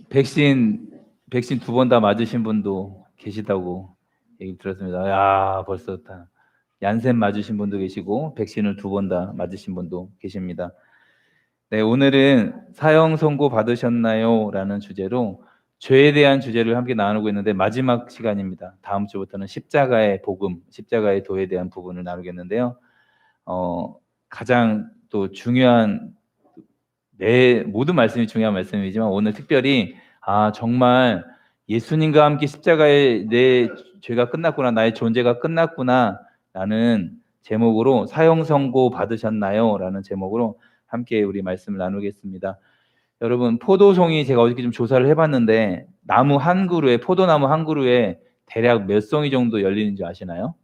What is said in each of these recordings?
백신 2번 다 맞으신 분도 계시다고 얘기 들었습니다. 야, 벌써 다 얀센 맞으신 분도 계시고 백신을 2번 다 맞으신 분도 계십니다. 네, 오늘은 사형 선고 받으셨나요? 라는 주제로 죄에 대한 주제를 함께 나누고 있는데 마지막 시간입니다. 다음 주부터는 십자가의 복음, 십자가의 도에 대한 부분을 나누겠는데요. 가장 또 중요한, 모든 말씀이 중요한 말씀이지만 오늘 특별히 정말 예수님과 함께 십자가에 내 죄가 끝났구나, 나의 존재가 끝났구나 라는 제목으로 사형 선고 받으셨나요? 라는 제목으로 함께 우리 말씀을 나누겠습니다. 여러분, 포도송이 제가 어저께 좀 조사를 해봤는데 나무 한 그루에, 포도나무 한 그루에 대략 몇 송이 정도 열리는 줄 아시나요?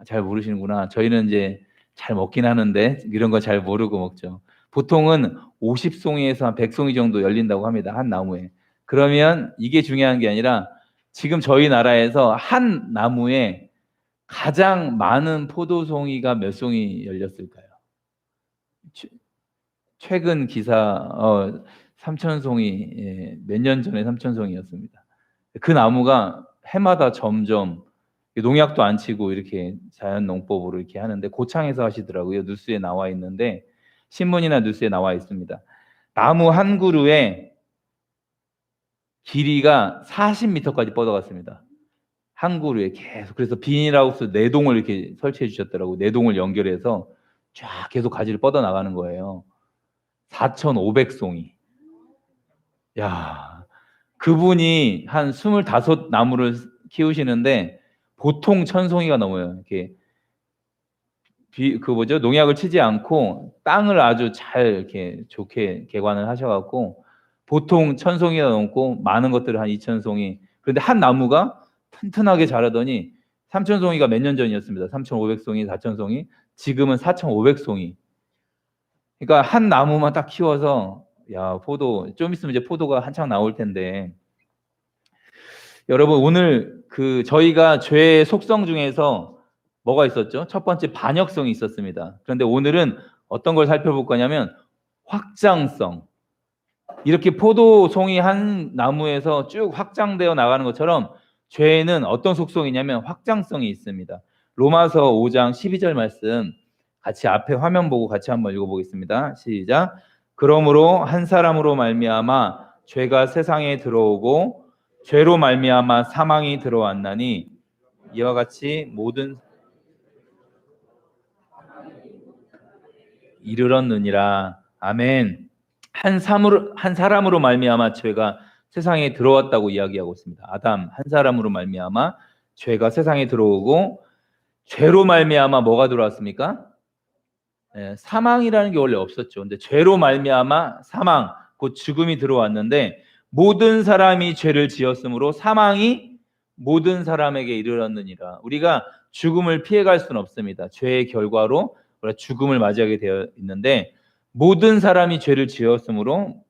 잘 모르시는구나. 저희는 이제 잘 먹긴 하는데 이런 거 잘 모르고 먹죠. 보통은 50송이에서 한 100송이 정도 열린다고 합니다. 한 나무에. 그러면 이게 중요한 게 아니라 지금 저희 나라에서 한 나무에 가장 많은 포도송이가 몇 송이 열렸을까요? 최근 기사 3,000송이, 몇 년 전에 3,000송이였습니다. 그 나무가 해마다 점점 농약도 안 치고 이렇게 자연 농법으로 이렇게 하는데 고창에서 하시더라고요. 뉴스에 나와 있는데, 신문이나 뉴스에 나와 있습니다. 나무 한 그루에 길이가 40m까지 뻗어갔습니다. 한 그루에 계속. 그래서 비닐하우스 4동을 이렇게 설치해 주셨더라고요. 4동을 연결해서 쫙 계속 가지를 뻗어 나가는 거예요. 4,500송이. 야, 그분이 한 25나무를 키우시는데 보통 1,000송이가 넘어요. 이렇게 농약을 치지 않고 땅을 아주 잘 이렇게 좋게 개관을 하셔갖고 보통 1,000송이가 넘고 많은 것들을 한 2,000송이. 그런데 한 나무가 튼튼하게 자라더니 3,000송이가 몇 년 전이었습니다. 3,500송이, 4,000송이. 지금은 4,500송이. 그러니까 한 나무만 딱 키워서, 포도 좀 있으면 이제 포도가 한창 나올 텐데, 여러분 오늘 저희가 죄의 속성 중에서 뭐가 있었죠? 첫 번째 반역성이 있었습니다. 그런데 오늘은 어떤 걸 살펴볼 거냐면 확장성. 이렇게 포도송이 한 나무에서 쭉 확장되어 나가는 것처럼 죄에는 어떤 속성이냐면 확장성이 있습니다. 로마서 5장 12절 말씀 같이 앞에 화면 보고 같이 한번 읽어보겠습니다. 시작. 그러므로 한 사람으로 말미암아 죄가 세상에 들어오고 죄로 말미암아 사망이 들어왔나니 이와 같이 모든 이르렀느니라. 아멘. 한 사람으로 말미암아 죄가 세상에 들어왔다고 이야기하고 있습니다. 아담 한 사람으로 말미암아 죄가 세상에 들어오고 죄로 말미암아 뭐가 들어왔습니까? 사망이라는 게 원래 없었죠. 근데 죄로 말미암아 사망, 곧 죽음이 들어왔는데 모든 사람이 죄를 지었으므로 사망이 모든 사람에게 이르렀느니라. 우리가 죽음을 피해갈 수는 없습니다. 죄의 결과로 우리가 죽음을 맞이하게 되어 있는데 모든 사람이 죄를 지었으므로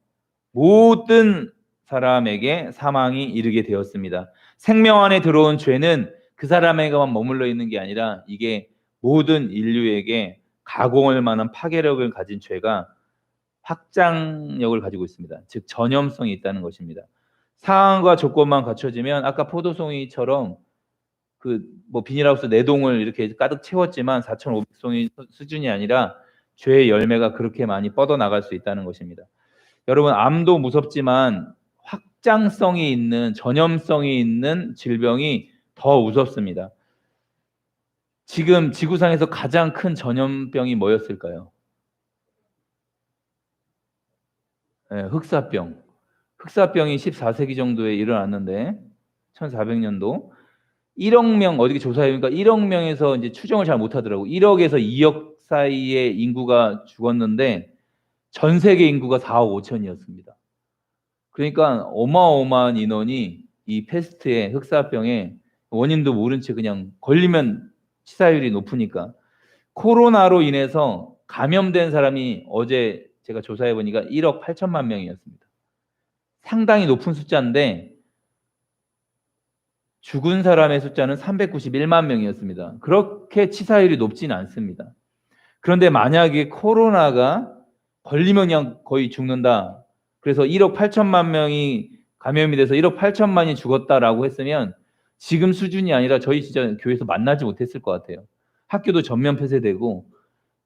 모든 사람에게 사망이 이르게 되었습니다. 생명 안에 들어온 죄는 그 사람에게만 머물러 있는 게 아니라 이게 모든 인류에게 가공할 만한 파괴력을 가진 죄가 확장력을 가지고 있습니다. 즉 전염성이 있다는 것입니다. 상황과 조건만 갖춰지면 아까 포도송이처럼 비닐하우스 4동을 이렇게 가득 채웠지만 4,500송이 수준이 아니라 죄의 열매가 그렇게 많이 뻗어나갈 수 있다는 것입니다. 여러분, 암도 무섭지만 확장성이 있는, 전염성이 있는 질병이 더 무섭습니다. 지금 지구상에서 가장 큰 전염병이 뭐였을까요? 흑사병. 흑사병이 14세기 정도에 일어났는데 1400년도 1억 명, 어떻게 조사해보니까 1억 명에서 이제 추정을 잘 못하더라고. 1억에서 2억 사이의 인구가 죽었는데 전 세계 인구가 4억 5천이었습니다. 그러니까 어마어마한 인원이 이 패스트에, 흑사병에 원인도 모른 채 그냥 걸리면 치사율이 높으니까. 코로나로 인해서 감염된 사람이 어제 제가 조사해보니까 1억 8천만 명이었습니다. 상당히 높은 숫자인데 죽은 사람의 숫자는 391만 명이었습니다. 그렇게 치사율이 높지는 않습니다. 그런데 만약에 코로나가 걸리면 그냥 거의 죽는다. 그래서 1억 8천만 명이 감염이 돼서 1억 8천만이 죽었다라고 했으면 지금 수준이 아니라 저희 진짜 교회에서 만나지 못했을 것 같아요. 학교도 전면 폐쇄되고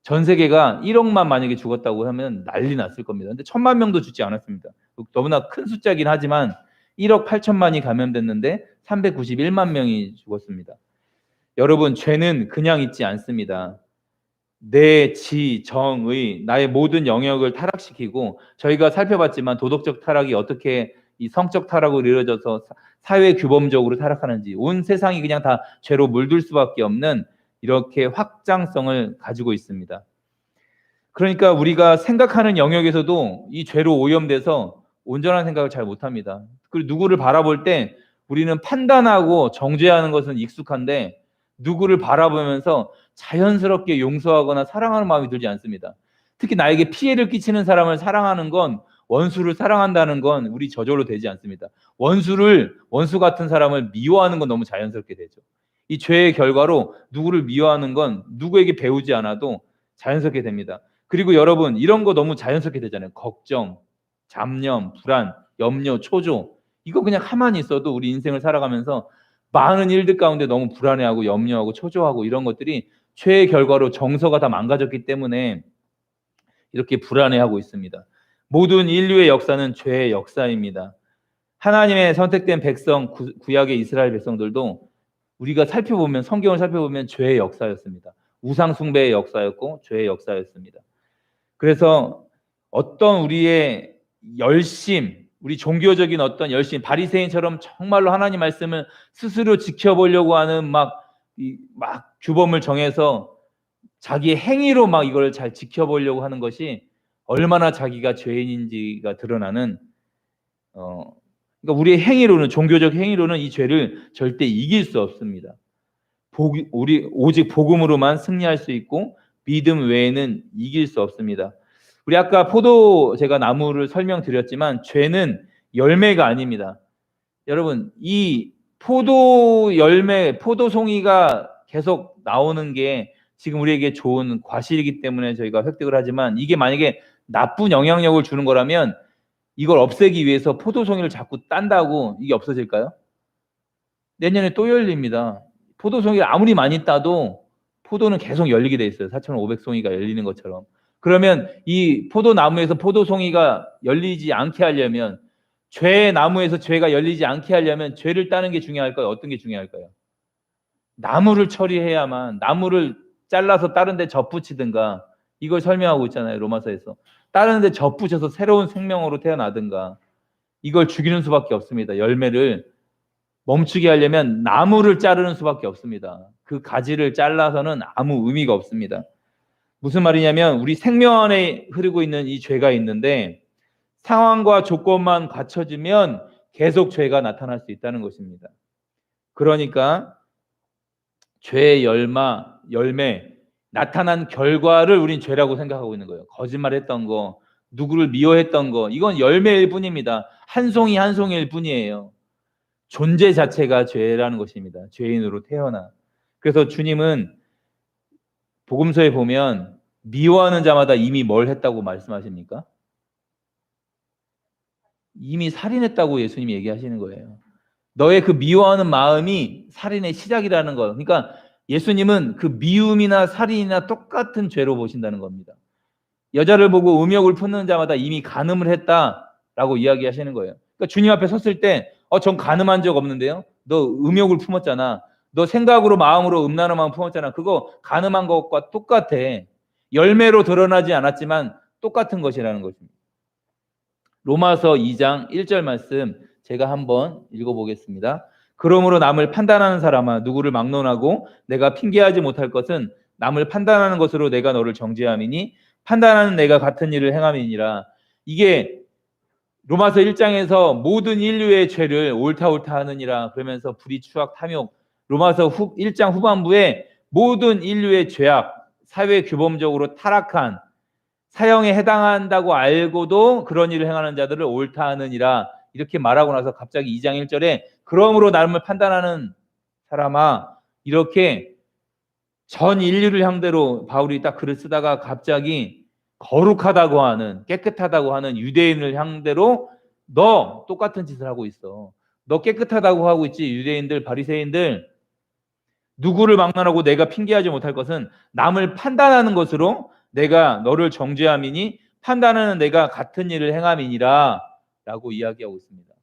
전 세계가 1억만 만약에 죽었다고 하면 난리 났을 겁니다. 근데 1,000만 명도 죽지 않았습니다. 너무나 큰 숫자긴 하지만 1억 8천만이 감염됐는데 391만 명이 죽었습니다. 여러분, 죄는 그냥 있지 않습니다. 내 지, 정의, 나의 모든 영역을 타락시키고, 저희가 살펴봤지만 도덕적 타락이 어떻게 이 성적 타락으로 이루어져서 사회 규범적으로 타락하는지, 온 세상이 그냥 다 죄로 물들 수밖에 없는 이렇게 확장성을 가지고 있습니다. 그러니까 우리가 생각하는 영역에서도 이 죄로 오염돼서 온전한 생각을 잘 못합니다. 그리고 누구를 바라볼 때 우리는 판단하고 정죄하는 것은 익숙한데 누구를 바라보면서 자연스럽게 용서하거나 사랑하는 마음이 들지 않습니다. 특히 나에게 피해를 끼치는 사람을 사랑하는 건, 원수를 사랑한다는 건 우리 저절로 되지 않습니다. 원수 같은 사람을 미워하는 건 너무 자연스럽게 되죠. 이 죄의 결과로 누구를 미워하는 건 누구에게 배우지 않아도 자연스럽게 됩니다. 그리고 여러분, 이런 거 너무 자연스럽게 되잖아요. 걱정, 잡념, 불안, 염려, 초조. 이거 그냥 가만히 있어도 우리 인생을 살아가면서 많은 일들 가운데 너무 불안해하고 염려하고 초조하고 이런 것들이 죄의 결과로 정서가 다 망가졌기 때문에 이렇게 불안해하고 있습니다. 모든 인류의 역사는 죄의 역사입니다. 하나님의 선택된 백성, 구약의 이스라엘 백성들도 우리가 살펴보면, 성경을 살펴보면 죄의 역사였습니다. 우상 숭배의 역사였고 죄의 역사였습니다. 그래서 어떤 우리의 열심, 우리 종교적인 어떤 열심, 바리새인처럼 정말로 하나님 말씀을 스스로 지켜보려고 하는 막 규범을 정해서 자기의 행위로 막 이걸 잘 지켜보려고 하는 것이 얼마나 자기가 죄인인지가 드러나는, 그러니까 우리의 행위로는, 종교적 행위로는 이 죄를 절대 이길 수 없습니다. 우리 오직 복음으로만 승리할 수 있고 믿음 외에는 이길 수 없습니다. 우리 아까 제가 나무를 설명드렸지만 죄는 열매가 아닙니다. 여러분, 이 포도 열매, 포도송이가 계속 나오는 게 지금 우리에게 좋은 과실이기 때문에 저희가 획득을 하지만, 이게 만약에 나쁜 영향력을 주는 거라면 이걸 없애기 위해서 포도송이를 자꾸 딴다고 이게 없어질까요? 내년에 또 열립니다. 포도송이를 아무리 많이 따도 포도는 계속 열리게 돼 있어요. 4,500송이가 열리는 것처럼. 그러면 이 포도나무에서 포도송이가 열리지 않게 하려면, 죄의 나무에서 죄가 열리지 않게 하려면 죄를 따는 게 중요할까요? 어떤 게 중요할까요? 나무를 처리해야만, 나무를 잘라서 다른 데 접붙이든가, 이걸 설명하고 있잖아요, 로마서에서. 다른 데 접붙여서 새로운 생명으로 태어나든가, 이걸 죽이는 수밖에 없습니다. 열매를 멈추게 하려면 나무를 자르는 수밖에 없습니다. 그 가지를 잘라서는 아무 의미가 없습니다. 무슨 말이냐면, 우리 생명 안에 흐르고 있는 이 죄가 있는데 상황과 조건만 갖춰지면 계속 죄가 나타날 수 있다는 것입니다. 그러니까 죄의 열매, 나타난 결과를 우린 죄라고 생각하고 있는 거예요. 거짓말했던 거, 누구를 미워했던 거, 이건 열매일 뿐입니다. 한 송이 한 송이일 뿐이에요. 존재 자체가 죄라는 것입니다. 죄인으로 태어나. 그래서 주님은 복음서에 보면 미워하는 자마다 이미 뭘 했다고 말씀하십니까? 이미 살인했다고 예수님이 얘기하시는 거예요. 너의 그 미워하는 마음이 살인의 시작이라는 거. 그러니까 예수님은 그 미움이나 살인이나 똑같은 죄로 보신다는 겁니다. 여자를 보고 음욕을 품는 자마다 이미 간음을 했다라고 이야기하시는 거예요. 그러니까 주님 앞에 섰을 때, 전 간음한 적 없는데요. 너 음욕을 품었잖아. 너 생각으로 마음으로 음란한 마음 품었잖아. 그거 간음한 것과 똑같아. 열매로 드러나지 않았지만 똑같은 것이라는 것입니다. 로마서 2장 1절 말씀 제가 한번 읽어보겠습니다. 그러므로 남을 판단하는 사람아, 누구를 막론하고 내가 핑계하지 못할 것은 남을 판단하는 것으로 내가 너를 정죄함이니 판단하는 내가 같은 일을 행함이니라. 이게 로마서 1장에서 모든 인류의 죄를 옳다 하느니라 그러면서 불의, 추악, 탐욕, 로마서 1장 후반부에 모든 인류의 죄악, 사회 규범적으로 타락한, 사형에 해당한다고 알고도 그런 일을 행하는 자들을 옳다 하느니라 이렇게 말하고 나서 갑자기 2장 1절에 그러므로 남을 판단하는 사람아, 이렇게 전 인류를 상대로 바울이 딱 글을 쓰다가 갑자기 거룩하다고 하는, 깨끗하다고 하는 유대인을 상대로 너 똑같은 짓을 하고 있어. 너 깨끗하다고 하고 있지. 유대인들, 바리새인들. 누구를 막론하고 내가 핑계하지 못할 것은 남을 판단하는 것으로 내가 너를 정죄함이니 판단하는 내가 같은 일을 행함이니라 라고 이야기하고 있습니다.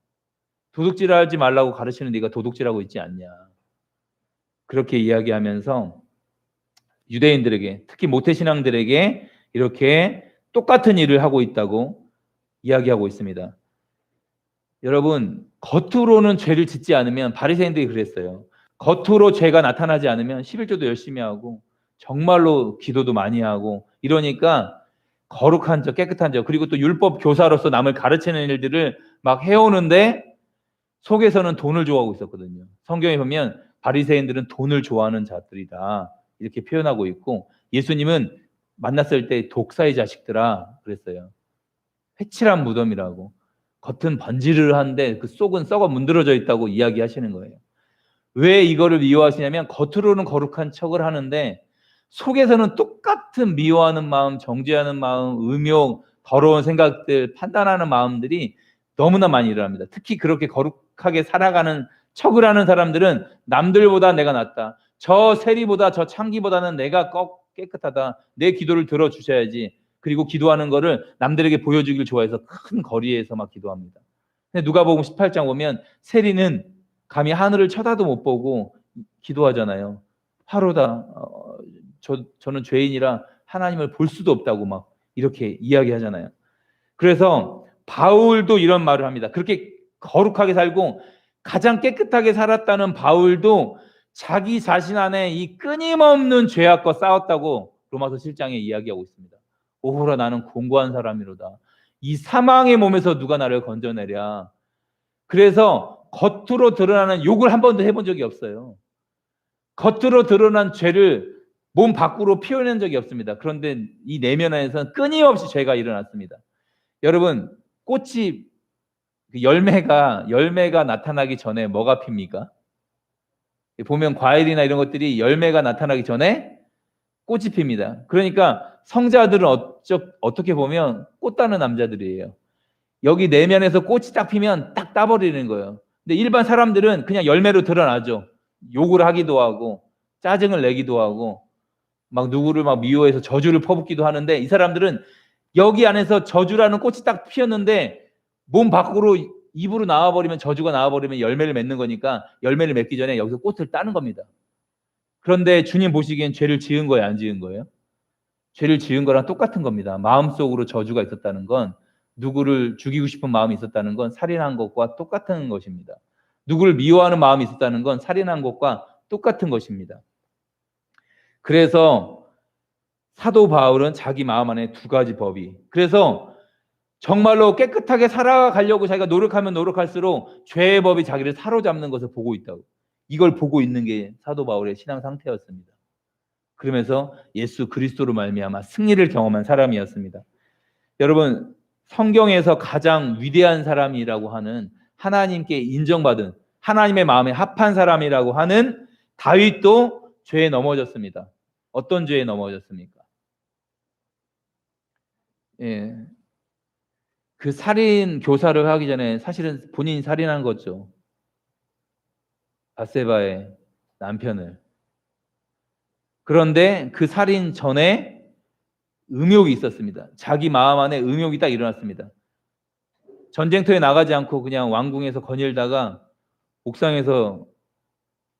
도둑질하지 말라고 가르치는 네가 도둑질하고 있지 않냐. 그렇게 이야기하면서 유대인들에게, 특히 모태신앙들에게 이렇게 똑같은 일을 하고 있다고 이야기하고 있습니다. 여러분, 겉으로는 죄를 짓지 않으면, 바리새인들이 그랬어요. 겉으로 죄가 나타나지 않으면 11조도 열심히 하고 정말로 기도도 많이 하고 이러니까 거룩한 자, 깨끗한 자, 그리고 또 율법 교사로서 남을 가르치는 일들을 막 해오는데 속에서는 돈을 좋아하고 있었거든요. 성경에 보면 바리새인들은 돈을 좋아하는 자들이다 이렇게 표현하고 있고, 예수님은 만났을 때 독사의 자식들아 그랬어요. 회칠한 무덤이라고. 겉은 번지르르한데 그 속은 썩어 문드러져 있다고 이야기하시는 거예요. 왜 이거를 미워하시냐면 겉으로는 거룩한 척을 하는데 속에서는 똑같은 미워하는 마음, 정죄하는 마음, 음욕, 더러운 생각들, 판단하는 마음들이 너무나 많이 일어납니다. 특히 그렇게 거룩하게 살아가는 척을 하는 사람들은 남들보다 내가 낫다. 저 세리보다 저 창기보다는 내가 깨끗하다. 내 기도를 들어주셔야지. 그리고 기도하는 거를 남들에게 보여주길 좋아해서 큰 거리에서 막 기도합니다. 근데 누가복음 18장 보면 세리는 감히 하늘을 쳐다도 못 보고 기도하잖아요. 하루다. 저는 죄인이라 하나님을 볼 수도 없다고 막 이렇게 이야기하잖아요. 그래서 바울도 이런 말을 합니다. 그렇게 거룩하게 살고 가장 깨끗하게 살았다는 바울도 자기 자신 안에 이 끊임없는 죄악과 싸웠다고 로마서 7장에 이야기하고 있습니다. 오호라 나는 공고한 사람이로다. 이 사망의 몸에서 누가 나를 건져내랴. 그래서 겉으로 드러나는 욕을 한 번도 해본 적이 없어요. 겉으로 드러난 죄를 몸 밖으로 피워낸 적이 없습니다. 그런데 이 내면 안에서는 끊임없이 죄가 일어났습니다. 여러분, 꽃이 열매가 나타나기 전에 뭐가 핍니까? 보면 과일이나 이런 것들이 열매가 나타나기 전에 꽃이 핍니다. 그러니까 성자들은 어떻게 보면 꽃 따는 남자들이에요. 여기 내면에서 꽃이 딱 피면 딱 따버리는 거예요. 근데 일반 사람들은 그냥 열매로 드러나죠. 욕을 하기도 하고 짜증을 내기도 하고 막 누구를 막 미워해서 저주를 퍼붓기도 하는데, 이 사람들은 여기 안에서 저주라는 꽃이 딱 피었는데 몸 밖으로 입으로 나와버리면, 저주가 나와버리면 열매를 맺는 거니까 열매를 맺기 전에 여기서 꽃을 따는 겁니다. 그런데 주님 보시기엔 죄를 지은 거예요, 안 지은 거예요? 죄를 지은 거랑 똑같은 겁니다. 마음속으로 저주가 있었다는 건, 누구를 죽이고 싶은 마음이 있었다는 건 살인한 것과 똑같은 것입니다. 누구를 미워하는 마음이 있었다는 건 살인한 것과 똑같은 것입니다. 그래서 사도 바울은 자기 마음 안에 두 가지 법이, 그래서 정말로 깨끗하게 살아가려고 자기가 노력하면 노력할수록 죄의 법이 자기를 사로잡는 것을 보고 있다고. 이걸 보고 있는 게 사도 바울의 신앙 상태였습니다. 그러면서 예수 그리스도로 말미암아 승리를 경험한 사람이었습니다. 여러분, 성경에서 가장 위대한 사람이라고 하는, 하나님께 인정받은, 하나님의 마음에 합한 사람이라고 하는 다윗도 죄에 넘어졌습니다. 어떤 죄에 넘어졌습니까? 예, 그 살인 교사를 하기 전에 사실은 본인이 살인한 거죠. 밧세바의 남편을. 그런데 그 살인 전에 음욕이 있었습니다. 자기 마음 안에 음욕이 딱 일어났습니다. 전쟁터에 나가지 않고 그냥 왕궁에서 거닐다가 옥상에서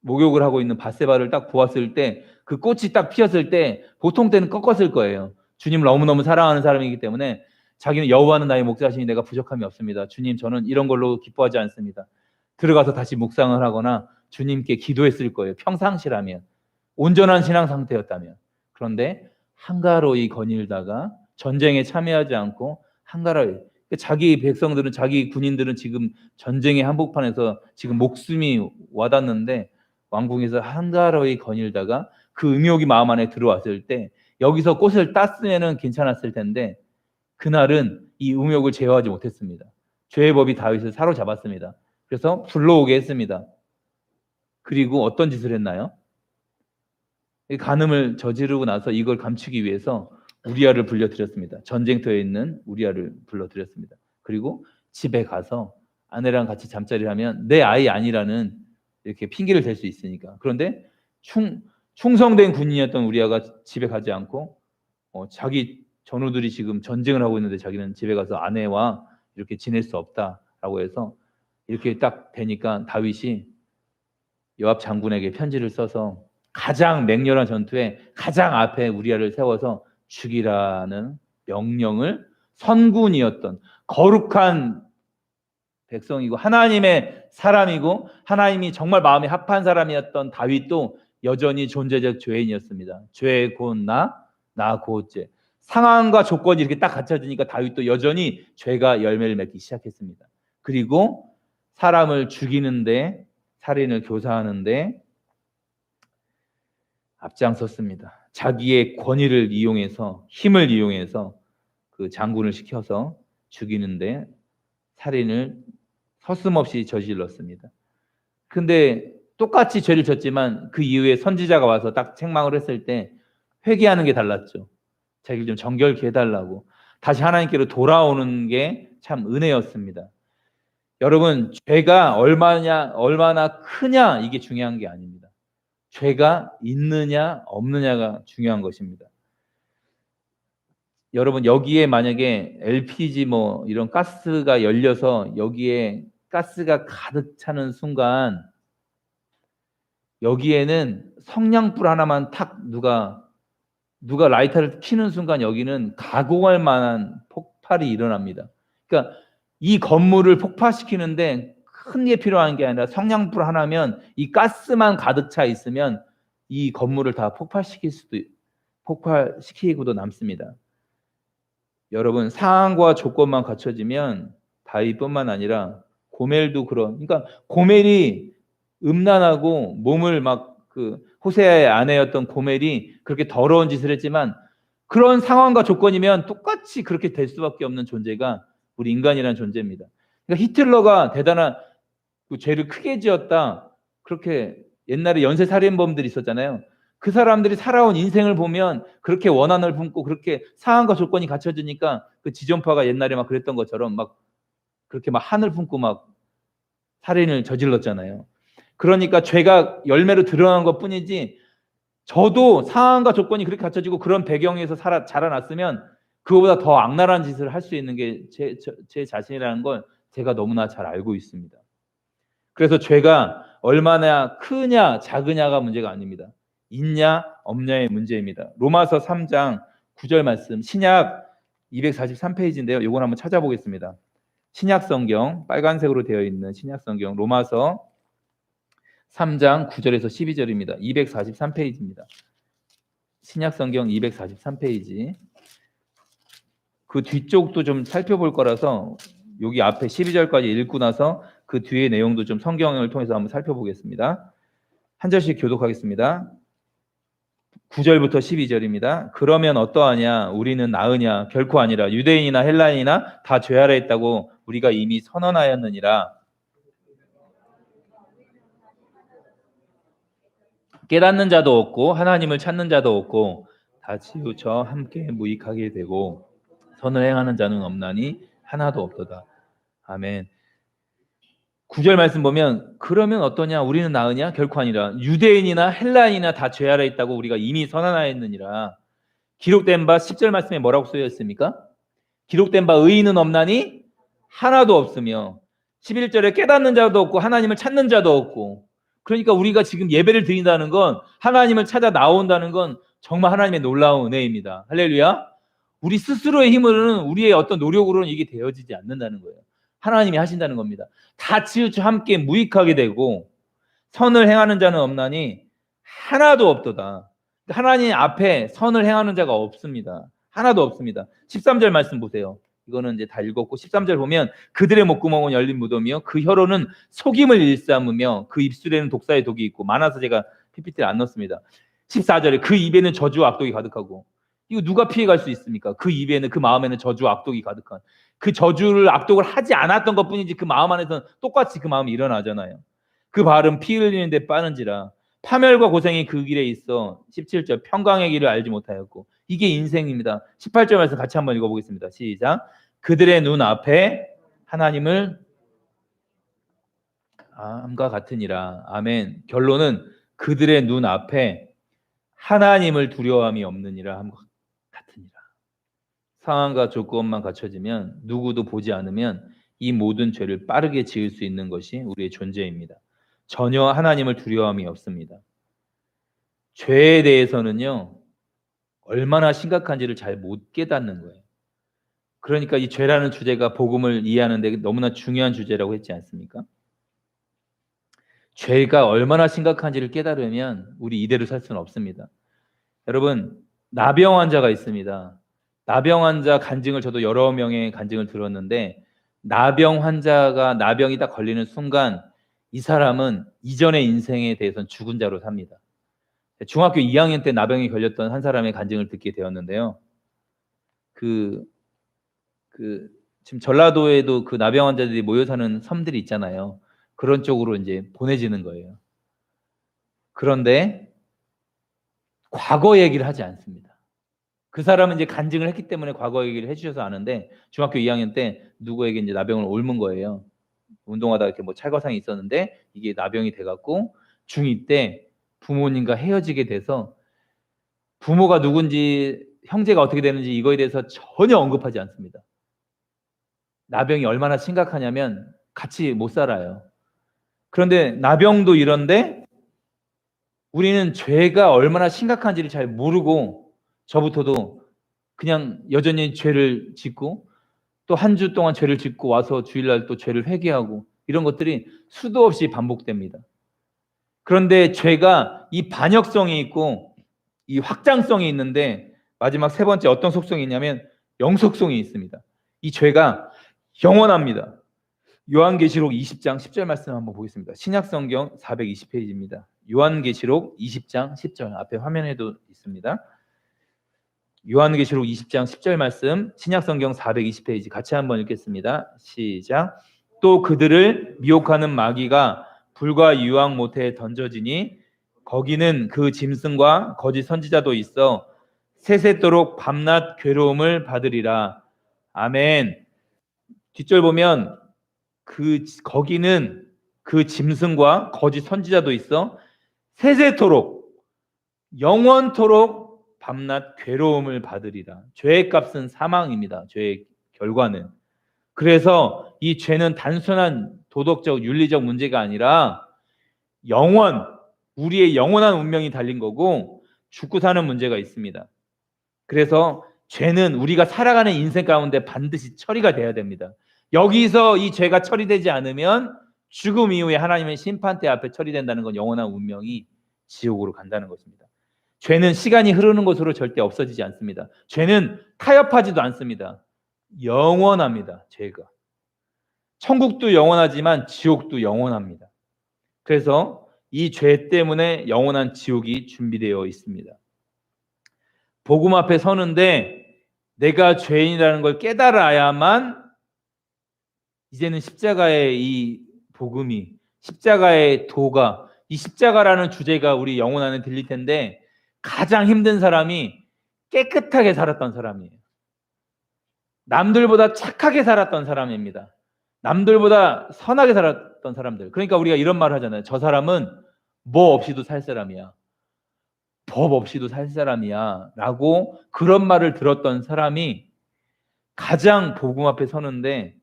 목욕을 하고 있는 밧세바를 딱 보았을 때, 그 꽃이 딱 피었을 때 보통 때는 꺾었을 거예요. 주님을 너무너무 사랑하는 사람이기 때문에 자기는 여호와는 나의 목자시니 내가 부족함이 없습니다. 주님, 저는 이런 걸로 기뻐하지 않습니다. 들어가서 다시 묵상을 하거나 주님께 기도했을 거예요. 평상시라면, 온전한 신앙 상태였다면. 그런데 한가로이 거닐다가 전쟁에 참여하지 않고 한가로이, 자기 백성들은, 자기 군인들은 지금 전쟁의 한복판에서 지금 목숨이 와닿는데 왕궁에서 한가로이 거닐다가 그 음욕이 마음 안에 들어왔을 때, 여기서 꽃을 땄으면 괜찮았을 텐데 그날은 이 음욕을 제어하지 못했습니다. 죄의 법이 다윗을 사로잡았습니다. 그래서 불러오게 했습니다. 그리고 어떤 짓을 했나요? 간음을 저지르고 나서 이걸 감추기 위해서 우리아를 불러드렸습니다. 전쟁터에 있는 우리아를 불러드렸습니다. 그리고 집에 가서 아내랑 같이 잠자리를 하면 내 아이 아니라는 이렇게 핑계를 댈 수 있으니까. 그런데 충성된 군인이었던 우리아가 집에 가지 않고 자기 전우들이 지금 전쟁을 하고 있는데 자기는 집에 가서 아내와 이렇게 지낼 수 없다라고 해서 이렇게 딱 되니까 다윗이 요압 장군에게 편지를 써서 가장 맹렬한 전투에 가장 앞에 우리아를 세워서 죽이라는 명령을, 선군이었던 거룩한 백성이고 하나님의 사람이고 하나님이 정말 마음이 합한 사람이었던 다윗도 여전히 존재적 죄인이었습니다. 죄 곧 나 곧 죄. 상황과 조건이 이렇게 딱 갖춰지니까 다윗도 여전히 죄가 열매를 맺기 시작했습니다. 그리고 사람을 죽이는데, 살인을 교사하는데 앞장섰습니다. 자기의 권위를 이용해서, 힘을 이용해서 그 장군을 시켜서 죽이는데 살인을 서슴없이 저질렀습니다. 근데 똑같이 죄를 졌지만 그 이후에 선지자가 와서 딱 책망을 했을 때 회개하는 게 달랐죠. 자기를 좀 정결케 해달라고 다시 하나님께로 돌아오는 게 참 은혜였습니다. 여러분, 죄가 얼마나 크냐 이게 중요한 게 아닙니다. 죄가 있느냐 없느냐가 중요한 것입니다. 여러분, 여기에 만약에 LPG 뭐 이런 가스가 열려서 여기에 가스가 가득 차는 순간 여기에는 성냥불 하나만 탁 누가 라이터를 켜는 순간 여기는 가공할 만한 폭발이 일어납니다. 그러니까 이 건물을 폭파시키는데 큰 게 필요한 게 아니라 성냥불 하나면 이 가스만 가득 차 있으면 이 건물을 다 폭발시키고도 남습니다. 여러분, 상황과 조건만 갖춰지면 다윗뿐만 아니라 고멜도 그러니까 고멜이 음란하고 몸을 막 그 호세아의 아내였던 고멜이 그렇게 더러운 짓을 했지만 그런 상황과 조건이면 똑같이 그렇게 될 수밖에 없는 존재가 우리 인간이라는 존재입니다. 그러니까 히틀러가 대단한 그 죄를 크게 지었다. 그렇게 옛날에 연쇄살인범들이 있었잖아요. 그 사람들이 살아온 인생을 보면 그렇게 원한을 품고 그렇게 상황과 조건이 갖춰지니까 그 지존파가 옛날에 막 그랬던 것처럼 막 그렇게 막 한을 품고 막 살인을 저질렀잖아요. 그러니까 죄가 열매로 드러난 것 뿐이지 저도 상황과 조건이 그렇게 갖춰지고 그런 배경에서 자라났으면 그거보다 더 악랄한 짓을 할 수 있는 게 제 자신이라는 걸 제가 너무나 잘 알고 있습니다. 그래서 죄가 얼마나 크냐 작으냐가 문제가 아닙니다. 있냐 없냐의 문제입니다. 로마서 3장 9절 말씀, 신약 243페이지인데요. 이건 한번 찾아보겠습니다. 신약 성경, 빨간색으로 되어 있는 신약 성경 로마서 3장 9절에서 12절입니다. 243페이지입니다. 신약 성경 243페이지. 그 뒤쪽도 좀 살펴볼 거라서 여기 앞에 12절까지 읽고 나서 그 뒤의 내용도 좀 성경을 통해서 한번 살펴보겠습니다. 한 절씩 교독하겠습니다. 9절부터 12절입니다. 그러면 어떠하냐? 우리는 나으냐? 결코 아니라. 유대인이나 헬라인이나 다 죄 아래 있다고 우리가 이미 선언하였느니라. 깨닫는 자도 없고 하나님을 찾는 자도 없고 다 치우쳐 함께 무익하게 되고 선을 행하는 자는 없나니 하나도 없도다. 아멘. 9절 말씀 보면 그러면 어떠냐? 우리는 나으냐? 결코 아니라. 유대인이나 헬라인이나 다 죄 아래 있다고 우리가 이미 선언하였느니라. 기록된 바 10절 말씀에 뭐라고 쓰여 있습니까? 기록된 바 의인은 없나니 하나도 없으며 11절에 깨닫는 자도 없고 하나님을 찾는 자도 없고. 그러니까 우리가 지금 예배를 드린다는 건 하나님을 찾아 나온다는 건 정말 하나님의 놀라운 은혜입니다. 할렐루야. 우리 스스로의 힘으로는 우리의 어떤 노력으로는 이게 되어지지 않는다는 거예요. 하나님이 하신다는 겁니다. 다 치우쳐 함께 무익하게 되고 선을 행하는 자는 없나니 하나도 없도다. 하나님 앞에 선을 행하는 자가 없습니다. 하나도 없습니다. 13절 말씀 보세요. 이거는 이제 다 읽었고 13절 보면 그들의 목구멍은 열린 무덤이요 그 혀로는 속임을 일삼으며 그 입술에는 독사의 독이 있고 많아서 제가 PPT를 안 넣었습니다. 14절에 그 입에는 저주와 악독이 가득하고. 이거 누가 피해갈 수 있습니까? 그 입에는, 그 마음에는 저주와 악독이 가득한, 그 저주를 악독을 하지 않았던 것 뿐이지 그 마음 안에서는 똑같이 그 마음이 일어나잖아요. 그 발은 피 흘리는 데 빠른지라 파멸과 고생이 그 길에 있어. 17절 평강의 길을 알지 못하였고 이게 인생입니다. 18절 말씀 같이 한번 읽어보겠습니다. 시작. 그들의 눈 앞에 하나님을 함과 같으니라. 아멘. 결론은 그들의 눈 앞에 하나님을 두려움이 없느니라 함과 같으니라. 상황과 조건만 갖춰지면 누구도 보지 않으면 이 모든 죄를 빠르게 지을 수 있는 것이 우리의 존재입니다. 전혀 하나님을 두려움이 없습니다. 죄에 대해서는요, 얼마나 심각한지를 잘 못 깨닫는 거예요. 그러니까 이 죄라는 주제가 복음을 이해하는 데 너무나 중요한 주제라고 했지 않습니까? 죄가 얼마나 심각한지를 깨달으면 우리 이대로 살 수는 없습니다. 여러분, 나병 환자가 있습니다. 나병 환자 간증을 저도 여러 명의 간증을 들었는데, 나병 환자가 나병이 딱 걸리는 순간 이 사람은 이전의 인생에 대해서는 죽은 자로 삽니다. 중학교 2학년 때 나병이 걸렸던 한 사람의 간증을 듣게 되었는데요. 지금 전라도에도 그 나병 환자들이 모여 사는 섬들이 있잖아요. 그런 쪽으로 이제 보내지는 거예요. 그런데 과거 얘기를 하지 않습니다. 그 사람은 이제 간증을 했기 때문에 과거 얘기를 해주셔서 아는데, 중학교 2학년 때 누구에게 이제 나병을 옮은 거예요. 운동하다가 이렇게 뭐 찰과상이 있었는데 이게 나병이 돼갖고 중2 때 부모님과 헤어지게 돼서 부모가 누군지 형제가 어떻게 되는지 이거에 대해서 전혀 언급하지 않습니다. 나병이 얼마나 심각하냐면 같이 못 살아요. 그런데 나병도 이런데 우리는 죄가 얼마나 심각한지를 잘 모르고 저부터도 그냥 여전히 죄를 짓고 또 한 주 동안 죄를 짓고 와서 주일날 또 죄를 회개하고 이런 것들이 수도 없이 반복됩니다. 그런데 죄가 이 반역성이 있고 이 확장성이 있는데 마지막 세 번째 어떤 속성이 있냐면 영속성이 있습니다. 이 죄가 영원합니다. 요한계시록 20장 10절 말씀 한번 보겠습니다. 신약성경 420페이지입니다. 요한계시록 20장 10절 앞에 화면에도 있습니다. 요한계시록 20장 10절 말씀 신약성경 420페이지 같이 한번 읽겠습니다. 시작. 또 그들을 미혹하는 마귀가 불과 유황 못에 던져지니 거기는 그 짐승과 거짓 선지자도 있어 세세토록 밤낮 괴로움을 받으리라. 아멘. 뒷절 보면 거기는 그 짐승과 거짓 선지자도 있어 세세토록 영원토록 밤낮 괴로움을 받으리라. 죄의 값은 사망입니다. 죄의 결과는. 그래서 이 죄는 단순한 도덕적 윤리적 문제가 아니라 우리의 영원한 운명이 달린 거고 죽고 사는 문제가 있습니다. 그래서 죄는 우리가 살아가는 인생 가운데 반드시 처리가 돼야 됩니다. 여기서 이 죄가 처리되지 않으면 죽음 이후에 하나님의 심판대 앞에 처리된다는 건 영원한 운명이 지옥으로 간다는 것입니다. 죄는 시간이 흐르는 것으로 절대 없어지지 않습니다. 죄는 타협하지도 않습니다. 영원합니다. 죄가. 천국도 영원하지만 지옥도 영원합니다. 그래서 이 죄 때문에 영원한 지옥이 준비되어 있습니다. 복음 앞에 서는데 내가 죄인이라는 걸 깨달아야만 이제는 십자가의 이 복음이, 십자가의 도가, 이 십자가라는 주제가 우리 영혼 안에 들릴 텐데 가장 힘든 사람이 깨끗하게 살았던 사람이에요. 남들보다 착하게 살았던 사람입니다. 남들보다 선하게 살았던 사람들. 그러니까 우리가 이런 말을 하잖아요. 저 사람은 뭐 없이도 살 사람이야. 법 없이도 살 사람이야. 라고 그런 말을 들었던 사람이 가장 복음 앞에 서는데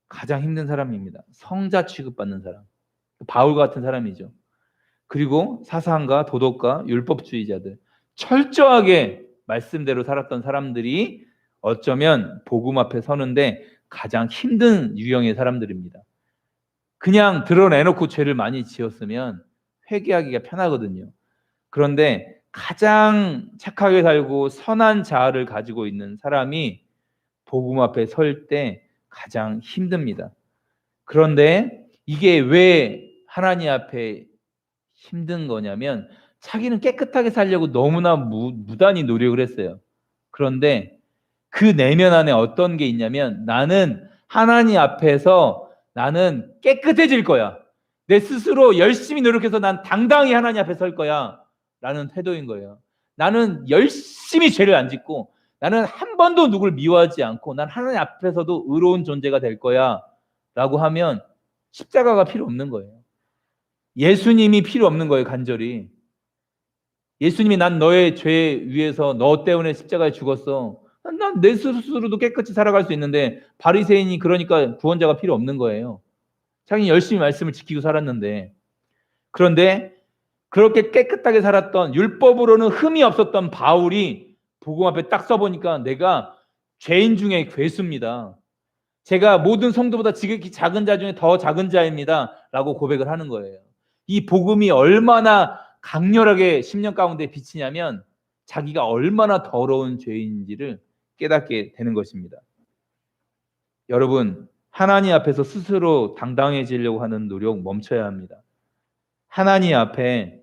가장 힘든 사람입니다. 성자 취급받는 사람. 바울 같은 사람이죠. 그리고 사상가, 도덕가, 율법주의자들. 철저하게 말씀대로 살았던 사람들이 어쩌면 복음 앞에 서는데 가장 힘든 유형의 사람들입니다. 그냥 드러내놓고 죄를 많이 지었으면 회개하기가 편하거든요. 그런데 가장 착하게 살고 선한 자아를 가지고 있는 사람이 복음 앞에 설 때 가장 힘듭니다. 그런데 이게 왜 하나님 앞에 힘든 거냐면 자기는 깨끗하게 살려고 너무나 무단히 노력을 했어요. 그런데 그 내면 안에 어떤 게 있냐면 나는 하나님 앞에서 나는 깨끗해질 거야. 내 스스로 열심히 노력해서 난 당당히 하나님 앞에 설 거야. 라는 태도인 거예요. 나는 열심히 죄를 안 짓고 나는 한 번도 누굴 미워하지 않고 난 하나님 앞에서도 의로운 존재가 될 거야 라고 하면 십자가가 필요 없는 거예요. 예수님이 필요 없는 거예요. 간절히 예수님이 난 너의 죄 위해서 너 때문에 십자가에 죽었어. 난 내 스스로도 깨끗이 살아갈 수 있는데 바리새인이 그러니까 구원자가 필요 없는 거예요. 자기는 열심히 말씀을 지키고 살았는데. 그런데 그렇게 깨끗하게 살았던 율법으로는 흠이 없었던 바울이 복음 앞에 딱 써보니까 내가 죄인 중에 괴수입니다. 제가 모든 성도보다 지극히 작은 자 중에 더 작은 자입니다 라고 고백을 하는 거예요. 이 복음이 얼마나 강렬하게 10년 가운데 비치냐면 자기가 얼마나 더러운 죄인인지를 깨닫게 되는 것입니다. 여러분, 하나님 앞에서 스스로 당당해지려고 하는 노력 멈춰야 합니다. 하나님 앞에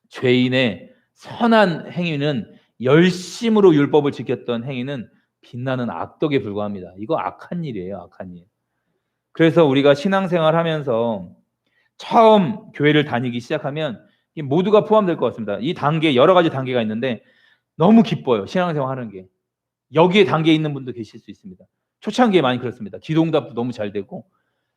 죄인의 선한 행위는 열심으로 율법을 지켰던 행위는 빛나는 악덕에 불과합니다. 이거 악한 일이에요. 악한 일. 그래서 우리가 신앙생활 하면서 처음 교회를 다니기 시작하면 모두가 포함될 것 같습니다. 이 단계, 여러 가지 단계가 있는데 너무 기뻐요. 신앙생활 하는 게. 여기에 단계에 있는 분도 계실 수 있습니다. 초창기에 많이 그렇습니다. 기도응답도 너무 잘 되고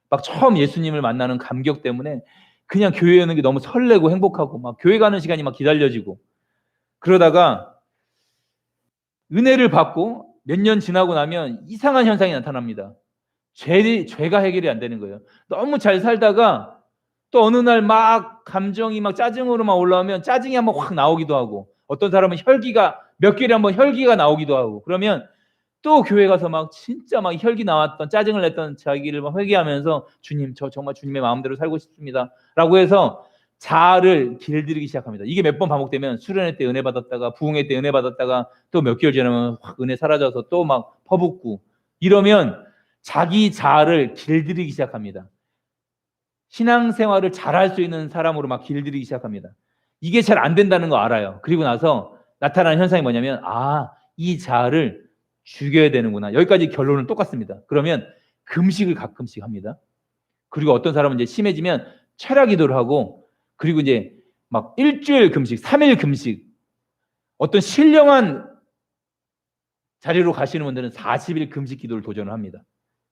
막 처음 예수님을 만나는 감격 때문에 그냥 교회에 오는 게 너무 설레고 행복하고 막 교회 가는 시간이 막 기다려지고 그러다가 은혜를 받고 몇 년 지나고 나면 이상한 현상이 나타납니다. 죄가 해결이 안 되는 거예요. 너무 잘 살다가 또 어느 날 막 감정이 막 짜증으로만 올라오면 짜증이 한번 확 나오기도 하고 어떤 사람은 혈기가 몇 개월에 한번 혈기가 나오기도 하고 그러면 또 교회 가서 막 진짜 막 혈기 나왔던 짜증을 냈던 자기를 막 회개하면서 주님 저 정말 주님의 마음대로 살고 싶습니다 라고 해서 자아를 길들이기 시작합니다. 이게 몇 번 반복되면 수련회 때 은혜 받았다가 부흥회 때 은혜 받았다가 또 몇 개월 지나면 확 은혜 사라져서 또 막 퍼붓고 이러면 자기 자아를 길들이기 시작합니다. 신앙생활을 잘할 수 있는 사람으로 막 길들이기 시작합니다. 이게 잘 안 된다는 거 알아요. 그리고 나서 나타나는 현상이 뭐냐면 이 자아를 죽여야 되는구나. 여기까지 결론은 똑같습니다. 그러면 금식을 가끔씩 합니다. 그리고 어떤 사람은 이제 심해지면 철야 기도를 하고 그리고 이제 막 일주일 금식, 3일 금식 어떤 신령한 자리로 가시는 분들은 40일 금식 기도를 도전을 합니다.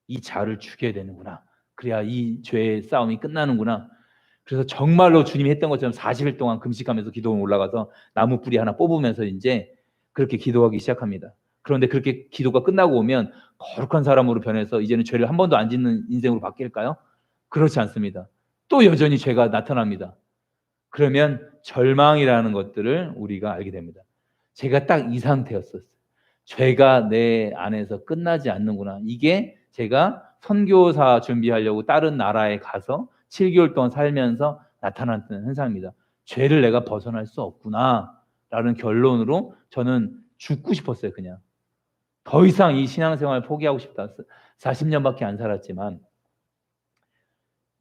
이 자아를 죽여야 되는구나. 그래야 이 죄의 싸움이 끝나는구나. 그래서 정말로 주님이 했던 것처럼 40일 동안 금식하면서 기도원 올라가서 나무 뿌리 하나 뽑으면서 이제 그렇게 기도하기 시작합니다. 그런데 그렇게 기도가 끝나고 오면 거룩한 사람으로 변해서 이제는 죄를 한 번도 안 짓는 인생으로 바뀔까요? 그렇지 않습니다. 또 여전히 죄가 나타납니다. 그러면 절망이라는 것들을 우리가 알게 됩니다. 제가 딱 이 상태였었어요. 죄가 내 안에서 끝나지 않는구나. 이게 제가 선교사 준비하려고 다른 나라에 가서 7개월 동안 살면서 나타났던 현상입니다. 죄를 내가 벗어날 수 없구나 라는 결론으로 저는 죽고 싶었어요. 그냥 더 이상 이 신앙생활 포기하고 싶다. 40년밖에 안 살았지만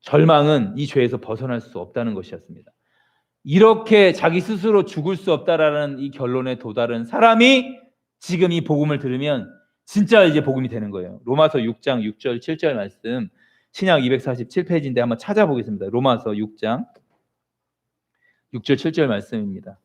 절망은 이 죄에서 벗어날 수 없다는 것이었습니다. 이렇게 자기 스스로 죽을 수 없다라는 이 결론에 도달한 사람이 지금 이 복음을 들으면 진짜 이제 복음이 되는 거예요. 로마서 6장 6절 7절 말씀 신약 247페이지인데 한번 찾아보겠습니다. 로마서 6장 6절 7절 말씀입니다.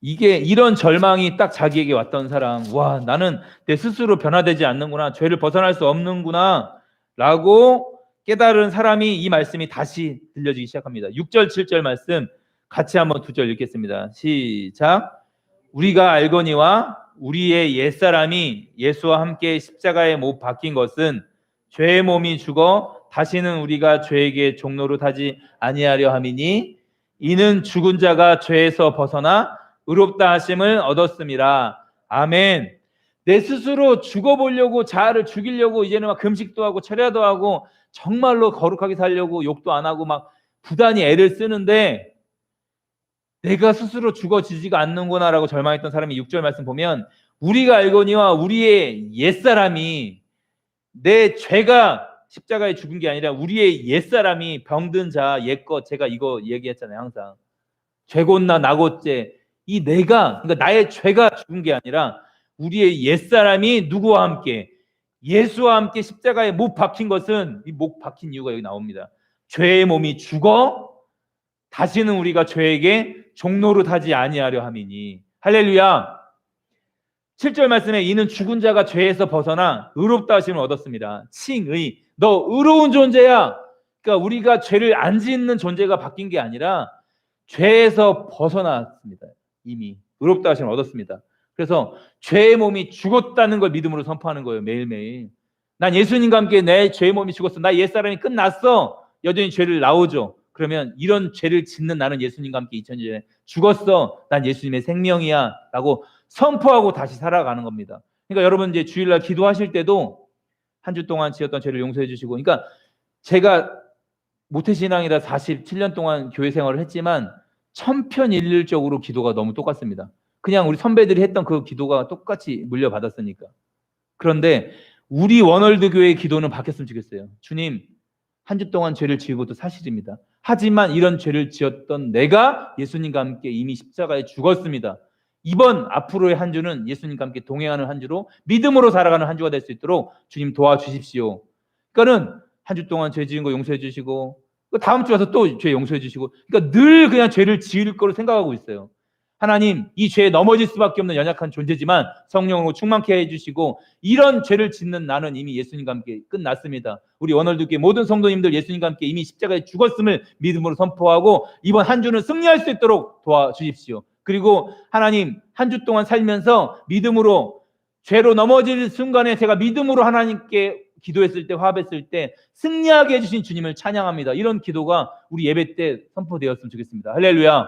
이게 이런 절망이 딱 자기에게 왔던 사람, 와 나는 내 스스로 변화되지 않는구나, 죄를 벗어날 수 없는구나 라고 깨달은 사람이 이 말씀이 다시 들려지기 시작합니다. 6절 7절 말씀 같이 한번 두 절 읽겠습니다. 시작. 우리가 알거니와 우리의 옛사람이 예수와 함께 십자가에 못 박힌 것은 죄의 몸이 죽어 다시는 우리가 죄에게 종노릇하지 아니하려 함이니 이는 죽은 자가 죄에서 벗어나 의롭다 하심을 얻었음이라. 아멘. 내 스스로 죽어보려고 자아를 죽이려고 이제는 막 금식도 하고 철야도 하고 정말로 거룩하게 살려고 욕도 안 하고 막 부단히 애를 쓰는데 내가 스스로 죽어지지가 않는구나 라고 절망했던 사람이 6절 말씀 보면 우리가 알거니와 우리의 옛사람이 내 죄가 십자가에 죽은 게 아니라 우리의 옛사람이 병든 자 옛것 제가 이거 얘기했잖아요. 항상 죄곤나 나고죄 이 내가 그러니까 나의 죄가 죽은 게 아니라 우리의 옛사람이 누구와 함께 예수와 함께 십자가에 못 박힌 것은 이 못 박힌 이유가 여기 나옵니다. 죄의 몸이 죽어 다시는 우리가 죄에게 종노릇하지 아니하려 함이니. 할렐루야. 7절 말씀에 이는 죽은 자가 죄에서 벗어나 의롭다 하심을 얻었습니다. 칭의, 너 의로운 존재야. 그러니까 우리가 죄를 안 짓는 존재가 바뀐 게 아니라 죄에서 벗어났습니다. 이미 의롭다 하심을 얻었습니다. 그래서 죄의 몸이 죽었다는 걸 믿음으로 선포하는 거예요. 매일매일. 난 예수님과 함께 내 죄의 몸이 죽었어. 나 옛사람이 끝났어. 여전히 죄를 나오죠. 그러면 이런 죄를 짓는 나는 예수님과 함께 2000년 전에 죽었어. 난 예수님의 생명이야. 라고 선포하고 다시 살아가는 겁니다. 그러니까 여러분 이제 주일날 기도하실 때도 한 주 동안 지었던 죄를 용서해 주시고, 그러니까 제가 모태신앙이라 47년 동안 교회 생활을 했지만 천편일률적으로 기도가 너무 똑같습니다. 그냥 우리 선배들이 했던 그 기도가 똑같이 물려받았으니까. 그런데 우리 원월드 교회의 기도는 바뀌었으면 좋겠어요. 주님, 한 주 동안 죄를 지은 것도 사실입니다. 하지만 이런 죄를 지었던 내가 예수님과 함께 이미 십자가에 죽었습니다. 이번 앞으로의 한 주는 예수님과 함께 동행하는 한 주로 믿음으로 살아가는 한 주가 될 수 있도록 주님 도와주십시오. 그러니까는 한 주 동안 죄 지은 거 용서해 주시고 다음 주 와서 또 죄 용서해 주시고, 그러니까 늘 그냥 죄를 지을 거로 생각하고 있어요. 하나님, 이 죄에 넘어질 수밖에 없는 연약한 존재지만 성령으로 충만케 해주시고, 이런 죄를 짓는 나는 이미 예수님과 함께 끝났습니다. 우리 원월드교회 모든 성도님들 예수님과 함께 이미 십자가에 죽었음을 믿음으로 선포하고 이번 한 주는 승리할 수 있도록 도와주십시오. 그리고 하나님, 한 주 동안 살면서 믿음으로 죄로 넘어질 순간에 제가 믿음으로 하나님께 기도했을 때, 화합했을 때 승리하게 해주신 주님을 찬양합니다. 이런 기도가 우리 예배 때 선포되었으면 좋겠습니다. 할렐루야.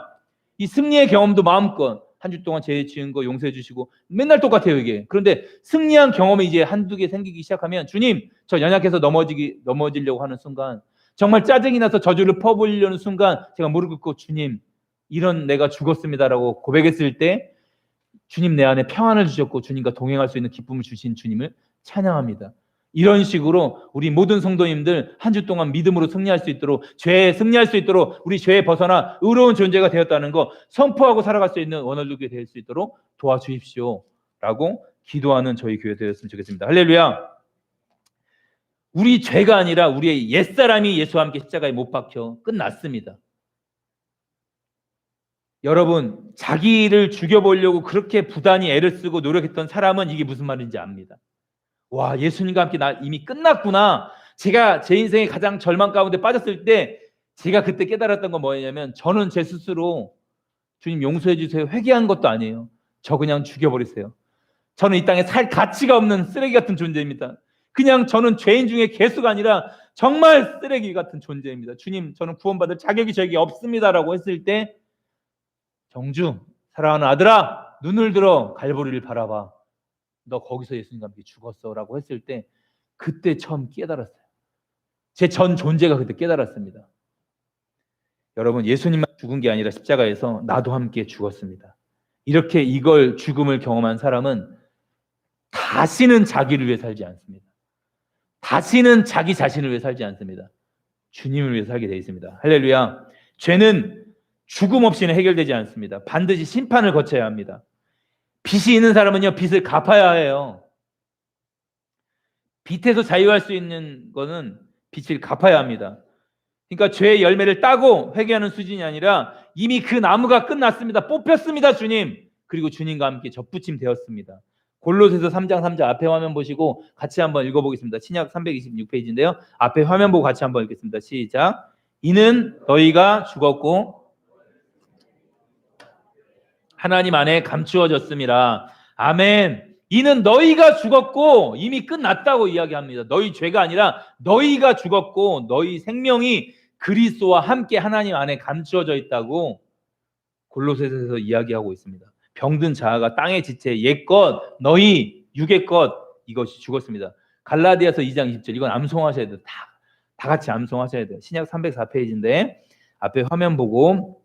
이 승리의 경험도 마음껏 한 주 동안 죄 지은 거 용서해 주시고, 맨날 똑같아요 이게. 그런데 승리한 경험이 이제 한두 개 생기기 시작하면, 주님, 저 연약해서 넘어지려고 하는 순간, 정말 짜증이 나서 저주를 퍼부으려는 순간 제가 무릎 꿇고 주님, 이런 내가 죽었습니다라고 고백했을 때 주님 내 안에 평안을 주셨고 주님과 동행할 수 있는 기쁨을 주신 주님을 찬양합니다. 이런 식으로 우리 모든 성도님들 한 주 동안 믿음으로 승리할 수 있도록, 죄에 승리할 수 있도록, 우리 죄에 벗어나 의로운 존재가 되었다는 거 선포하고 살아갈 수 있는 원월드교회 될 수 있도록 도와주십시오 라고 기도하는 저희 교회 되었으면 좋겠습니다. 할렐루야. 우리 죄가 아니라 우리의 옛사람이 예수와 함께 십자가에 못 박혀 끝났습니다. 여러분, 자기를 죽여보려고 그렇게 부단히 애를 쓰고 노력했던 사람은 이게 무슨 말인지 압니다. 와, 예수님과 함께 나 이미 끝났구나. 제가 제 인생의 가장 절망 가운데 빠졌을 때 제가 그때 깨달았던 건 뭐냐면, 저는 제 스스로 주님 용서해 주세요 회개한 것도 아니에요. 저 그냥 죽여버리세요. 저는 이 땅에 살 가치가 없는 쓰레기 같은 존재입니다. 그냥 저는 죄인 중에 개수가 아니라 정말 쓰레기 같은 존재입니다. 주님, 저는 구원받을 자격이 저에게 없습니다라고 했을 때, 정주, 사랑하는 아들아, 눈을 들어 갈보리를 바라봐. 너 거기서 예수님과 함께 죽었어 라고 했을 때 그때 처음 깨달았어요. 제 전 존재가 그때 깨달았습니다. 여러분, 예수님만 죽은 게 아니라 십자가에서 나도 함께 죽었습니다. 이렇게 이걸 죽음을 경험한 사람은 다시는 자기를 위해 살지 않습니다. 다시는 자기 자신을 위해 살지 않습니다. 주님을 위해 살게 되어 있습니다. 할렐루야. 죄는 죽음 없이는 해결되지 않습니다. 반드시 심판을 거쳐야 합니다. 빚이 있는 사람은요, 빚을 갚아야 해요. 빚에서 자유할 수 있는 거는 빚을 갚아야 합니다. 그러니까 죄의 열매를 따고 회개하는 수준이 아니라 이미 그 나무가 끝났습니다. 뽑혔습니다, 주님. 그리고 주님과 함께 접붙임 되었습니다. 골로새서 3장 3절 앞에 화면 보시고 같이 한번 읽어보겠습니다. 신약 326페이지인데요. 앞에 화면 보고 같이 한번 읽겠습니다. 시작. 이는 너희가 죽었고 하나님 안에 감추어졌음이라. 아멘. 이는 너희가 죽었고, 이미 끝났다고 이야기합니다. 너희 죄가 아니라 너희가 죽었고 너희 생명이 그리스도와 함께 하나님 안에 감추어져 있다고 골로새서에서 이야기하고 있습니다. 병든 자아가 땅의 지체, 옛것, 너희 육의 것, 이것이 죽었습니다. 갈라디아서 2장 20절, 이건 암송하셔야 돼요. 다 같이 암송하셔야 돼요. 신약 304페이지인데 앞에 화면 보고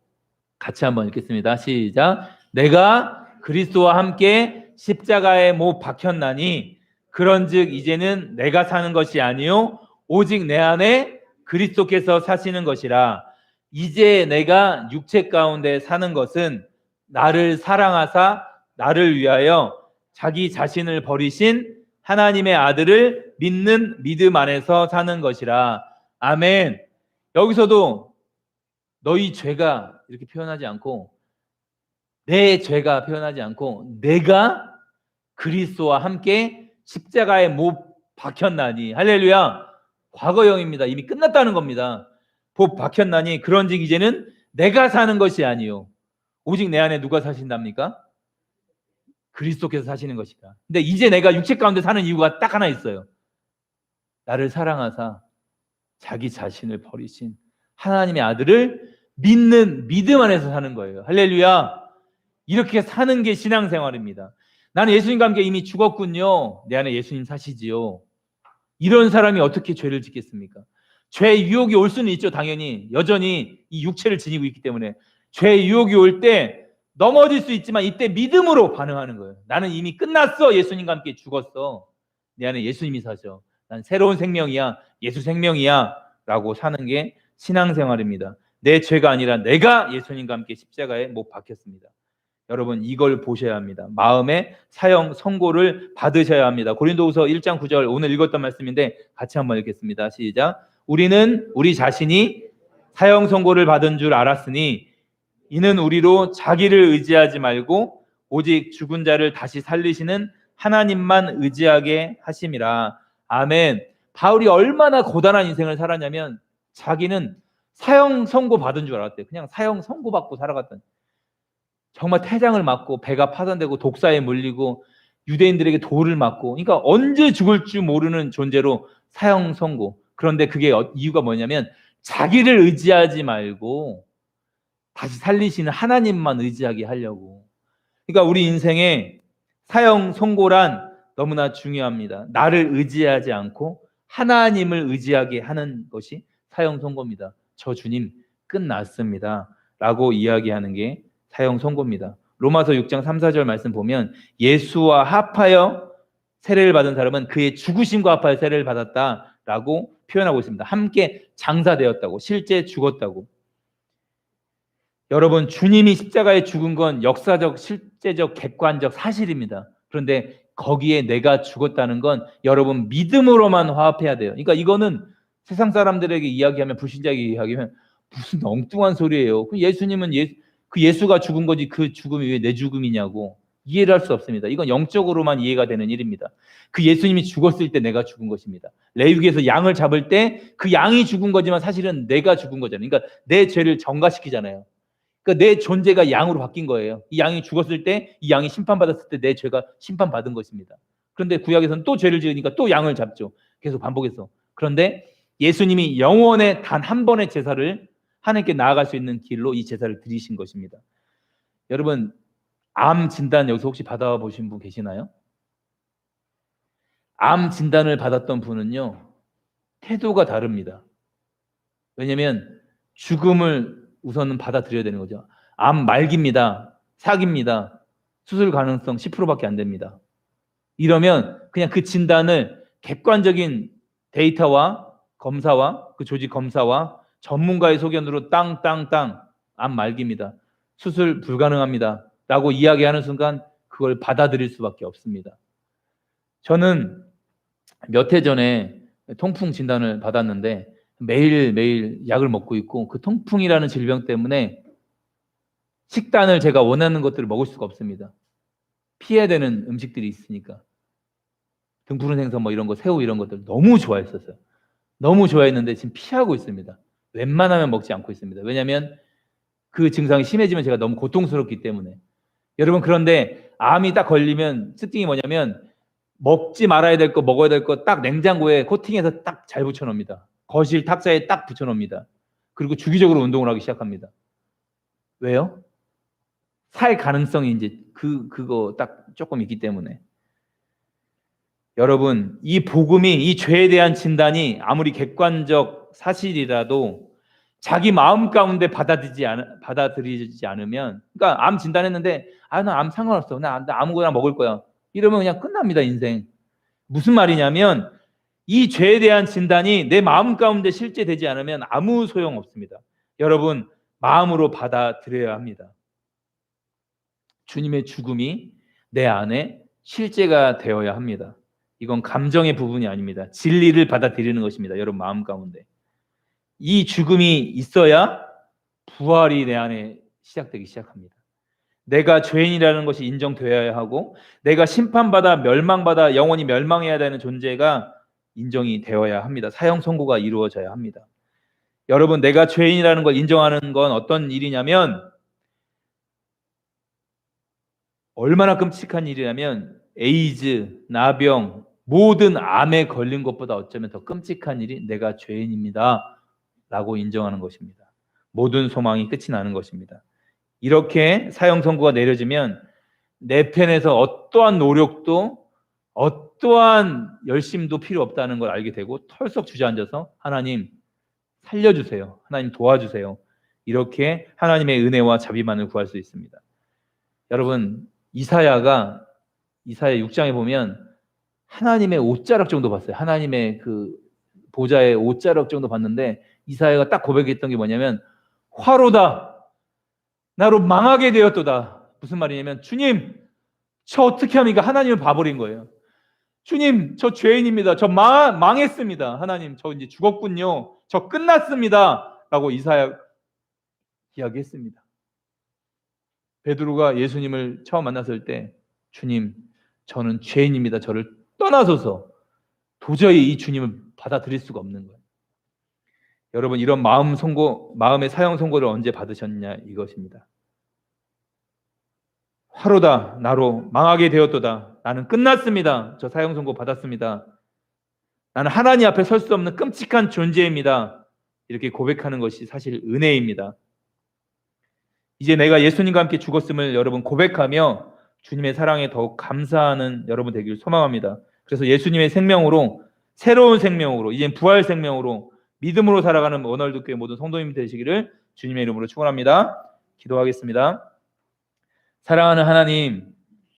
같이 한번 읽겠습니다. 시작. 내가 그리스도와 함께 십자가에 못 박혔나니 그런즉 이제는 내가 사는 것이 아니요 오직 내 안에 그리스도께서 사시는 것이라. 이제 내가 육체 가운데 사는 것은 나를 사랑하사 나를 위하여 자기 자신을 버리신 하나님의 아들을 믿는 믿음 안에서 사는 것이라. 아멘. 여기서도 너희 죄가 이렇게 표현하지 않고 내 죄가 표현하지 않고 내가 그리스도와 함께 십자가에 못 박혔나니, 할렐루야. 과거형입니다. 이미 끝났다는 겁니다. 못 박혔나니 그런즉 이제는 내가 사는 것이 아니요 오직 내 안에 누가 사신답니까? 그리스도께서 사시는 것이다. 근데 이제 내가 육체 가운데 사는 이유가 딱 하나 있어요. 나를 사랑하사 자기 자신을 버리신 하나님의 아들을 믿는 믿음 안에서 사는 거예요. 할렐루야. 이렇게 사는 게 신앙생활입니다. 나는 예수님과 함께 이미 죽었군요. 내 안에 예수님 사시지요. 이런 사람이 어떻게 죄를 짓겠습니까? 죄의 유혹이 올 수는 있죠. 당연히 여전히 이 육체를 지니고 있기 때문에 죄의 유혹이 올 때 넘어질 수 있지만 이때 믿음으로 반응하는 거예요. 나는 이미 끝났어. 예수님과 함께 죽었어. 내 안에 예수님이 사셔. 난 새로운 생명이야. 예수 생명이야. 라고 사는 게 신앙생활입니다. 내 죄가 아니라 내가 예수님과 함께 십자가에 못 박혔습니다. 여러분 이걸 보셔야 합니다. 마음의 사형 선고를 받으셔야 합니다. 고린도후서 1장 9절 오늘 읽었던 말씀인데 같이 한번 읽겠습니다. 시작. 우리는 우리 자신이 사형 선고를 받은 줄 알았으니 이는 우리로 자기를 의지하지 말고 오직 죽은 자를 다시 살리시는 하나님만 의지하게 하심이라. 아멘. 바울이 얼마나 고단한 인생을 살았냐면 자기는 사형 선고 받은 줄 알았대요. 그냥 사형 선고 받고 살아갔던, 정말 태장을 맞고 배가 파산되고 독사에 물리고 유대인들에게 돌을 맞고, 그러니까 언제 죽을 줄 모르는 존재로 사형 선고. 그런데 그게 이유가 뭐냐면 자기를 의지하지 말고 다시 살리시는 하나님만 의지하게 하려고. 그러니까 우리 인생에 사형 선고란 너무나 중요합니다. 나를 의지하지 않고 하나님을 의지하게 하는 것이 사형 선고입니다. 저 주님 끝났습니다 라고 이야기하는 게 사형 선고입니다. 로마서 6장 3, 4절 말씀 보면 예수와 합하여 세례를 받은 사람은 그의 죽으심과 합하여 세례를 받았다라고 표현하고 있습니다. 함께 장사되었다고, 실제 죽었다고. 여러분 주님이 십자가에 죽은 건 역사적, 실제적, 객관적 사실입니다. 그런데 거기에 내가 죽었다는 건 여러분 믿음으로만 화합해야 돼요. 그러니까 이거는 세상 사람들에게 이야기하면, 불신자에게 이야기하면 무슨 엉뚱한 소리예요. 예수님은 그 예수가 죽은 거지 그 죽음이 왜 내 죽음이냐고 이해를 할 수 없습니다. 이건 영적으로만 이해가 되는 일입니다. 그 예수님이 죽었을 때 내가 죽은 것입니다. 레위기에서 양을 잡을 때 그 양이 죽은 거지만 사실은 내가 죽은 거잖아요. 그러니까 내 죄를 전가시키잖아요. 그러니까 내 존재가 양으로 바뀐 거예요. 이 양이 죽었을 때, 이 양이 심판받았을 때 내 죄가 심판받은 것입니다. 그런데 구약에서는 또 죄를 지으니까 또 양을 잡죠. 계속 반복해서. 그런데 예수님이 영원의 단 한 번의 제사를 하나님께 나아갈 수 있는 길로 이 제사를 드리신 것입니다. 여러분 암 진단 여기서 혹시 받아보신 분 계시나요? 암 진단을 받았던 분은요 태도가 다릅니다. 왜냐하면 죽음을 우선은 받아들여야 되는 거죠. 암 말기입니다. 사기입니다. 수술 가능성 10%밖에 안 됩니다. 이러면 그냥 그 진단을 객관적인 데이터와 검사와 그 조직 검사와 전문가의 소견으로 땅땅땅 암 말기입니다. 수술 불가능합니다. 라고 이야기하는 순간 그걸 받아들일 수밖에 없습니다. 저는 몇 해 전에 통풍 진단을 받았는데 매일매일 약을 먹고 있고 그 통풍이라는 질병 때문에 식단을 제가 원하는 것들을 먹을 수가 없습니다. 피해야 되는 음식들이 있으니까. 등푸른 생선 뭐 이런 거, 새우 이런 것들 너무 좋아했었어요. 너무 좋아했는데 지금 피하고 있습니다. 웬만하면 먹지 않고 있습니다. 왜냐하면 그 증상이 심해지면 제가 너무 고통스럽기 때문에. 여러분 그런데 암이 딱 걸리면 특징이 뭐냐면 먹지 말아야 될 거 먹어야 될 거 딱 냉장고에 코팅해서 딱 잘 붙여놓습니다. 거실 탁자에 딱 붙여놓습니다. 그리고 주기적으로 운동을 하기 시작합니다. 왜요? 살 가능성이 이제 그거 딱 조금 있기 때문에. 여러분 이 복음이, 이 죄에 대한 진단이 아무리 객관적 사실이라도 자기 마음 가운데 받아들이지 않으면, 그러니까 암 진단했는데 나 암 상관없어, 나 아무거나 먹을 거야 이러면 그냥 끝납니다. 인생. 무슨 말이냐면 이 죄에 대한 진단이 내 마음 가운데 실제되지 않으면 아무 소용 없습니다. 여러분 마음으로 받아들여야 합니다. 주님의 죽음이 내 안에 실제가 되어야 합니다. 이건 감정의 부분이 아닙니다. 진리를 받아들이는 것입니다. 여러분 마음 가운데 이 죽음이 있어야 부활이 내 안에 시작되기 시작합니다. 내가 죄인이라는 것이 인정되어야 하고 내가 심판받아 멸망받아 영원히 멸망해야 되는 존재가 인정이 되어야 합니다. 사형 선고가 이루어져야 합니다. 여러분, 내가 죄인이라는 걸 인정하는 건 어떤 일이냐면 얼마나 끔찍한 일이냐면 에이즈, 나병, 모든 암에 걸린 것보다 어쩌면 더 끔찍한 일이 내가 죄인입니다 라고 인정하는 것입니다. 모든 소망이 끝이 나는 것입니다. 이렇게 사형 선고가 내려지면 내 편에서 어떠한 노력도 어떠한 열심도 필요 없다는 걸 알게 되고 털썩 주저앉아서 하나님 살려주세요. 하나님 도와주세요. 이렇게 하나님의 은혜와 자비만을 구할 수 있습니다. 여러분, 이사야 6장에 보면 하나님의 옷자락 정도 봤어요. 하나님의 그 보좌의 옷자락 정도 봤는데 이사야가 딱 고백했던 게 뭐냐면 화로다. 나로 망하게 되었도다. 무슨 말이냐면 주님, 저 어떻게 합니까? 하나님을 봐버린 거예요. 주님, 저 죄인입니다. 저 망했습니다. 하나님, 저 이제 죽었군요. 저 끝났습니다. 라고 이사야 이야기했습니다. 베드로가 예수님을 처음 만났을 때 주님, 저는 죄인입니다. 저를 떠나소서. 도저히 이 주님을 받아들일 수가 없는 거예요. 여러분, 이런 마음의 사형 선고를 언제 받으셨냐 이것입니다. 화로다. 나로 망하게 되었도다. 나는 끝났습니다. 저 사형 선고 받았습니다. 나는 하나님 앞에 설 수 없는 끔찍한 존재입니다. 이렇게 고백하는 것이 사실 은혜입니다. 이제 내가 예수님과 함께 죽었음을 여러분 고백하며 주님의 사랑에 더욱 감사하는 여러분 되기를 소망합니다. 그래서 예수님의 생명으로, 새로운 생명으로, 이젠 부활 생명으로 믿음으로 살아가는 원월드교회 모든 성도님 되시기를 주님의 이름으로 축원합니다. 기도하겠습니다. 사랑하는 하나님,